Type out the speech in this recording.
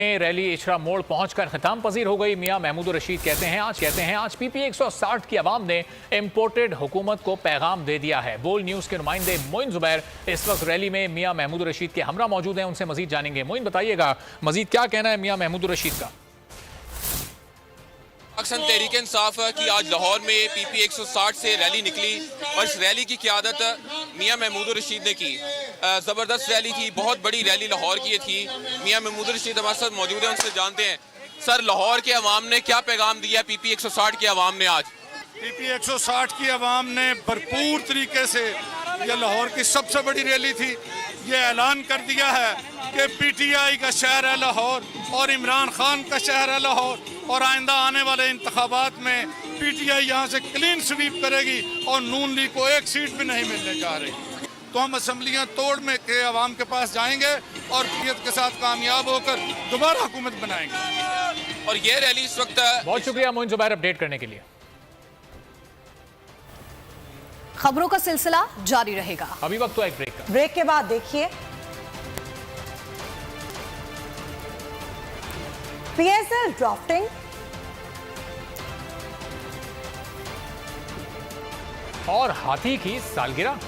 Rally Ishra मोड़ पहुंचकर खिताम पजीर हो गई। मियां महमूद रशीद कहते हैं आज पीपी 160 की आवाम ने इंपोर्टेड हुकूमत को पैगाम दे दिया है। बोल न्यूज के नुमाइंदे मोइन जुबैर इस वक्त रैली में मियां महमूद रशीद के हमरा मौजूद हैं, उनसे मजीद जानेंगे। मोइन, बताइएगा मजीद क्या कहना है मियां महमूद रशीद का? पाकिस्तान तहरीक इंसाफ की आज लाहौर में पीपी 160 से रैली निकली और इस रैली की क़ियादत मियां महमूद रशीद ने की। ज़बरदस्त रैली थी, बहुत बड़ी रैली लाहौर की थी। मियां महमूद रशीद हमारे साथ मौजूद हैं, उनसे जानते हैं। सर, लाहौर के अवाम ने क्या पैगाम दिया पीपी 160 की आवाम ने? आज पीपी 160 की आवाम ने भरपूर तरीके से, यह लाहौर की सबसे बड़ी रैली थी, ये ऐलान कर दिया है कि पीटीआई का शहर है लाहौर और इमरान खान का शहर है लाहौर और आइंदा आने वाले इंतखाबात में पीटीआई यहाँ से क्लीन स्वीप करेगी और नून लीग को एक सीट भी नहीं मिलने जा रही। तो हम असम्बलियाँ तोड़ में के आवाम के पास जाएंगे और क़ियत के साथ कामयाब होकर दोबारा हुकूमत बनाएंगे। और ये रैली इस वक्त बहुत शुक्रिया मोइन जुबैर अपडेट करने के लिए। खबरों का सिलसिला जारी रहेगा। अभी वक्त तो एक ब्रेक का। ब्रेक के बाद देखिए पीएसएल ड्राफ्टिंग और हाथी की सालगिरह।